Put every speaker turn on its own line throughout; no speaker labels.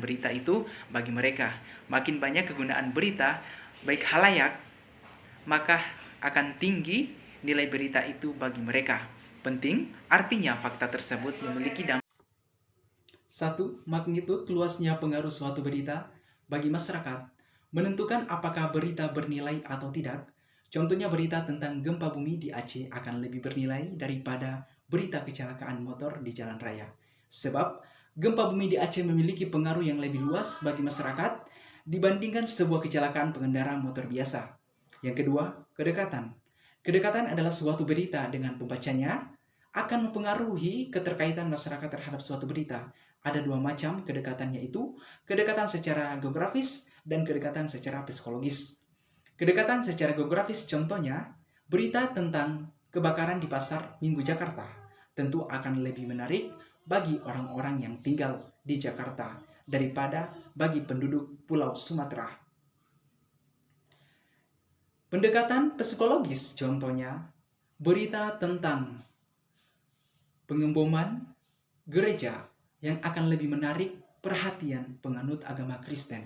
kegunaan berita itu bagi mereka. Makin banyak kegunaan berita, baik halayak, maka akan tinggi nilai berita itu bagi mereka. Penting, artinya fakta tersebut memiliki dampak. 1. Magnitud luasnya pengaruh suatu berita bagi masyarakat menentukan apakah berita bernilai atau tidak. Contohnya berita tentang gempa bumi di Aceh akan lebih bernilai daripada berita kecelakaan motor di jalan raya. Sebab gempa bumi di Aceh memiliki pengaruh yang lebih luas bagi masyarakat dibandingkan sebuah kecelakaan pengendara motor biasa. Yang kedua, kedekatan. Kedekatan adalah suatu berita dengan pembacanya akan mempengaruhi keterkaitan masyarakat terhadap suatu berita. Ada dua macam kedekatannya, itu kedekatan secara geografis dan kedekatan secara psikologis. Kedekatan secara geografis contohnya berita tentang kebakaran di Pasar Minggu Jakarta tentu akan lebih menarik bagi orang-orang yang tinggal di Jakarta daripada bagi penduduk Pulau Sumatera. Pendekatan psikologis contohnya berita tentang pengeboman gereja yang akan lebih menarik perhatian penganut agama Kristen.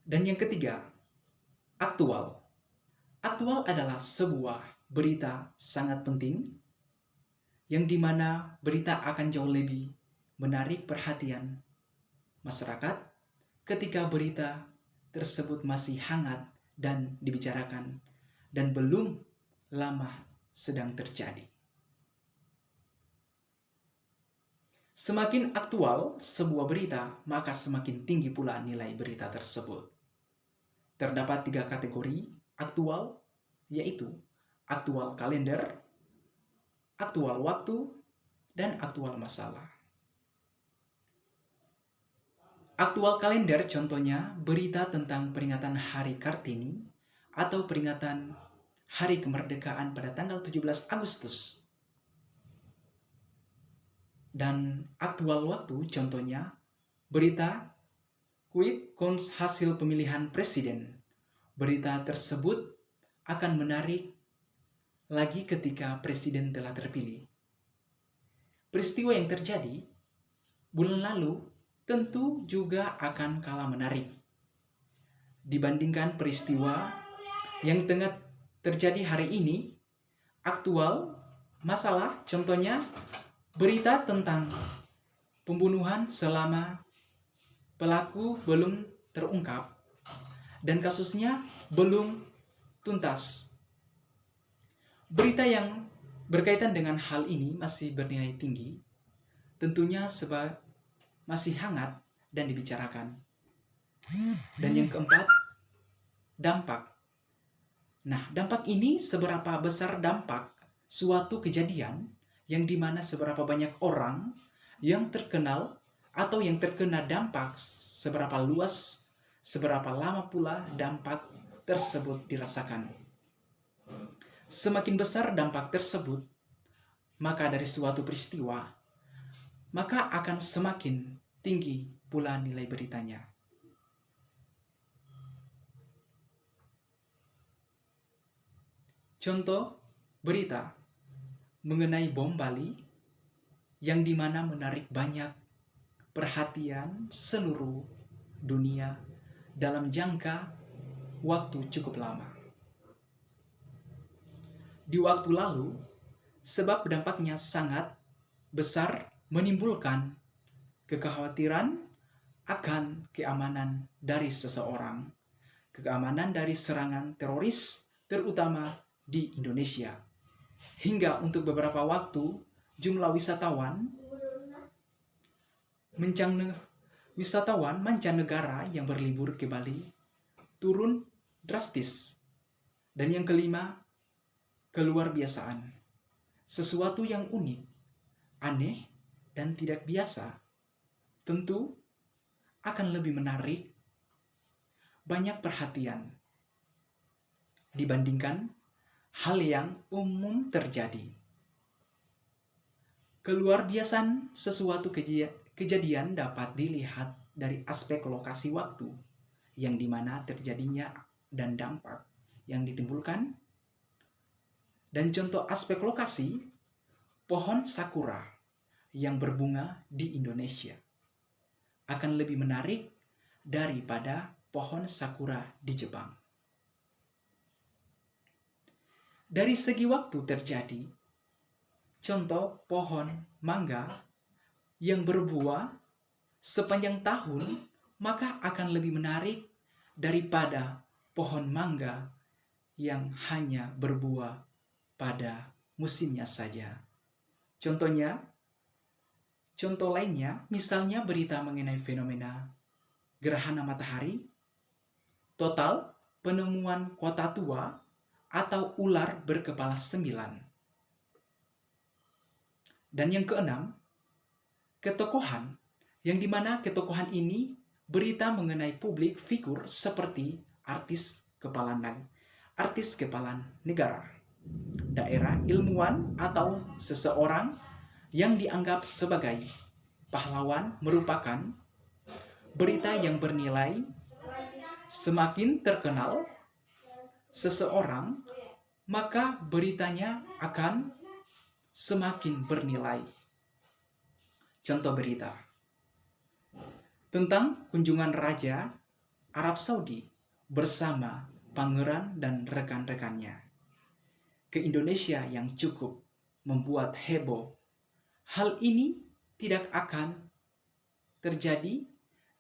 Dan yang ketiga, aktual. Aktual adalah sebuah berita sangat penting yang dimana berita akan jauh lebih menarik perhatian masyarakat ketika berita tersebut masih hangat dan dibicarakan dan belum lama sedang terjadi. Semakin aktual sebuah berita, maka semakin tinggi pula nilai berita tersebut. Terdapat 3 kategori aktual, yaitu aktual kalender, aktual waktu, dan aktual masalah. Aktual kalender contohnya berita tentang peringatan Hari Kartini atau peringatan Hari Kemerdekaan pada tanggal 17 Agustus. Dan aktual waktu contohnya berita quick count hasil pemilihan presiden. Berita tersebut akan menarik lagi ketika presiden telah terpilih. Peristiwa yang terjadi bulan lalu tentu juga akan kalah menarik dibandingkan peristiwa yang tengah terjadi hari ini. Aktual masalah contohnya berita tentang pembunuhan selama pelaku belum terungkap dan kasusnya belum tuntas. Berita yang berkaitan dengan hal ini masih bernilai tinggi, tentunya sebab masih hangat dan dibicarakan. Dan yang keempat, dampak. Nah, dampak ini seberapa besar dampak suatu kejadian yang dimana seberapa banyak orang yang terkenal atau yang terkena dampak, seberapa luas, seberapa lama pula dampak tersebut dirasakan. Semakin besar dampak tersebut, maka dari suatu peristiwa, maka akan semakin tinggi pula nilai beritanya. Contoh berita mengenai bom Bali yang dimana menarik banyak perhatian seluruh dunia dalam jangka waktu cukup lama. Di waktu lalu, sebab dampaknya sangat besar menimbulkan kekhawatiran akan keamanan dari seseorang, keamanan dari serangan teroris terutama di Indonesia. Hingga untuk beberapa waktu jumlah wisatawan mancanegara yang berlibur ke Bali turun drastis. Dan yang kelima, keluar biasaan. Sesuatu yang unik, aneh, dan tidak biasa tentu akan lebih menarik banyak perhatian dibandingkan hal yang umum terjadi. Keluar biasaan sesuatu kejadian dapat dilihat dari aspek lokasi waktu yang dimana terjadinya dan dampak yang ditimbulkan. Dan contoh aspek lokasi, pohon sakura yang berbunga di Indonesia akan lebih menarik daripada pohon sakura di Jepang. Dari segi waktu terjadi, contoh pohon mangga yang berbuah sepanjang tahun maka akan lebih menarik daripada pohon mangga yang hanya berbuah pada musimnya saja. Contoh lainnya, misalnya berita mengenai fenomena gerhana matahari, total penemuan kota tua atau ular berkepala 9. Dan yang keenam, ketokohan, yang dimana ketokohan ini berita mengenai publik figur seperti artis kepala negara, daerah ilmuwan atau seseorang yang dianggap sebagai pahlawan merupakan berita yang bernilai. Semakin terkenal seseorang, maka beritanya akan semakin bernilai. Contoh berita tentang kunjungan Raja Arab Saudi bersama pangeran dan rekan-rekannya ke Indonesia yang cukup membuat heboh. Hal ini tidak akan terjadi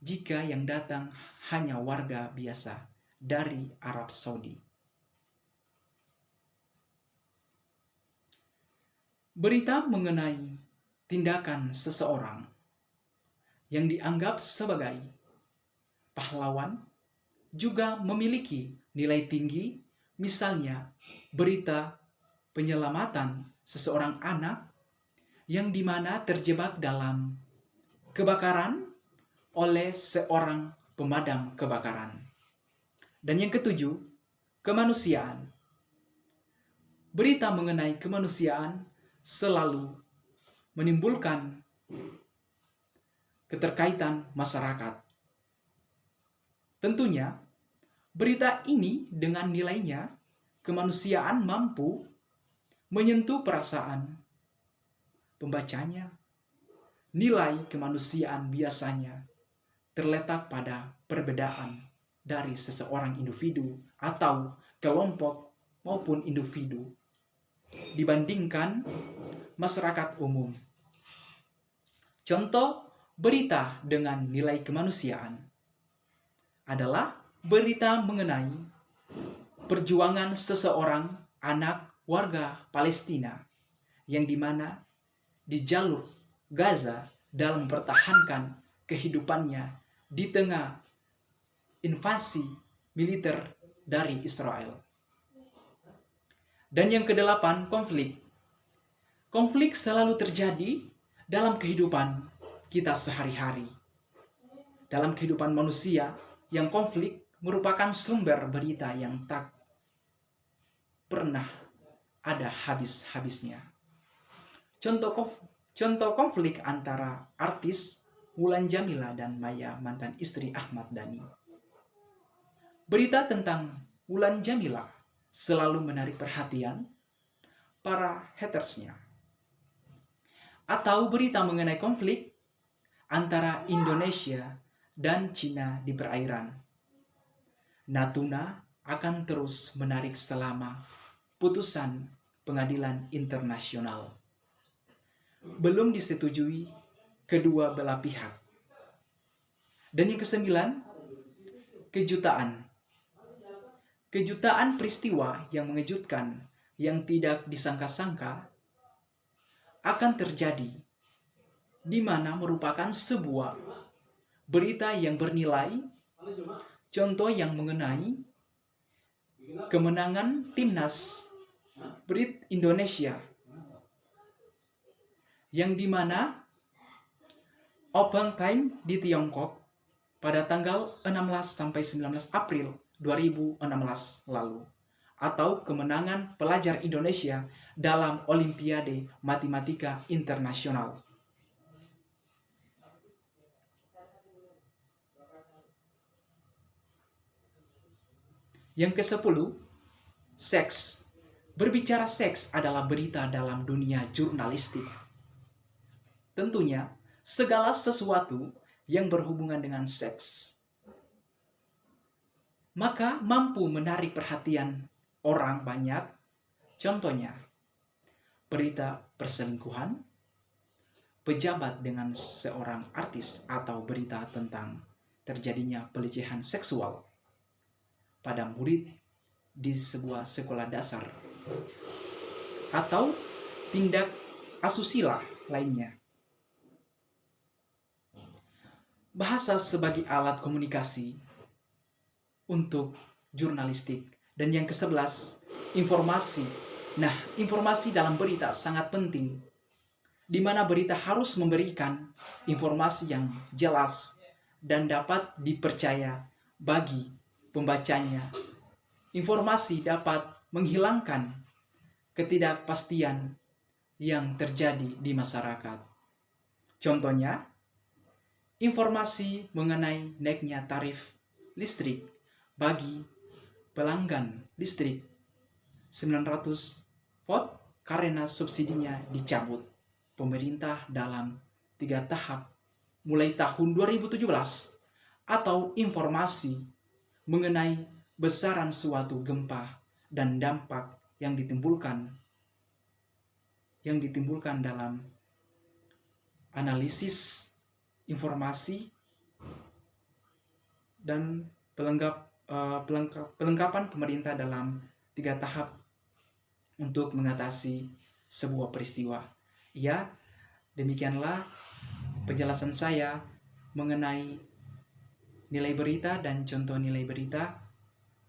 jika yang datang hanya warga biasa dari Arab Saudi. Berita mengenai tindakan seseorang yang dianggap sebagai pahlawan juga memiliki nilai tinggi, misalnya berita penyelamatan seseorang anak yang dimana terjebak dalam kebakaran oleh seorang pemadam kebakaran. Dan yang ketujuh, kemanusiaan. Berita mengenai kemanusiaan selalu menimbulkan keterkaitan masyarakat. Tentunya, berita ini dengan nilainya kemanusiaan mampu menyentuh perasaan pembacanya. Nilai kemanusiaan biasanya terletak pada perbedaan dari seseorang individu atau kelompok maupun individu dibandingkan masyarakat umum. Contoh berita dengan nilai kemanusiaan adalah berita mengenai perjuangan seseorang anak warga Palestina yang dimana di jalur Gaza dalam mempertahankan kehidupannya di tengah invasi militer dari Israel. Dan yang kedelapan, konflik. Konflik selalu terjadi dalam kehidupan kita sehari-hari. Dalam kehidupan manusia, yang konflik merupakan sumber berita yang tak pernah ada habis-habisnya. Contoh konflik antara artis Mulan Jamila dan Maya, mantan istri Ahmad Dhani. Berita tentang Mulan Jamila selalu menarik perhatian para hatersnya. Atau berita mengenai konflik antara Indonesia dan Cina di perairan. Natuna akan terus menarik selama putusan pengadilan internasional belum disetujui kedua belah pihak. Dan yang kesembilan, kejutaan. Kejutaan peristiwa yang mengejutkan, yang tidak disangka-sangka akan terjadi, di mana merupakan sebuah berita yang bernilai. Contoh yang mengenai kemenangan timnas Brit Indonesia, yang dimana open time di Tiongkok pada tanggal 16 sampai 19 April 2016 lalu, atau kemenangan pelajar Indonesia dalam Olimpiade Matematika Internasional. Yang ke-10, seks. Berbicara seks adalah berita dalam dunia jurnalistik.
Tentunya, segala sesuatu yang berhubungan dengan seks, maka mampu menarik perhatian orang banyak. Contohnya, berita perselingkuhan, pejabat dengan seorang artis, atau berita tentang terjadinya pelecehan seksual pada murid di sebuah sekolah dasar, atau tindak asusila lainnya. Bahasa sebagai alat komunikasi untuk jurnalistik. Dan yang ke-11, informasi. Nah, informasi dalam berita sangat penting, di mana berita harus memberikan informasi yang jelas dan dapat dipercaya bagi pembacanya. Informasi dapat menghilangkan ketidakpastian yang terjadi di masyarakat. Contohnya, informasi mengenai naiknya tarif listrik bagi pelanggan listrik 900 volt karena subsidinya dicabut pemerintah dalam 3 tahap mulai tahun 2017, atau informasi mengenai besaran suatu gempa dan dampak yang ditimbulkan dalam analisis informasi dan pelengkapan pemerintah dalam 3 tahap untuk mengatasi sebuah peristiwa. Ya, demikianlah penjelasan saya mengenai nilai berita dan contoh nilai berita.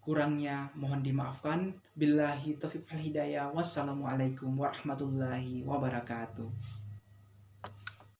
Kurangnya mohon dimaafkan. Billahi taufiq wal hidayah. Wassalamualaikum warahmatullahi wabarakatuh.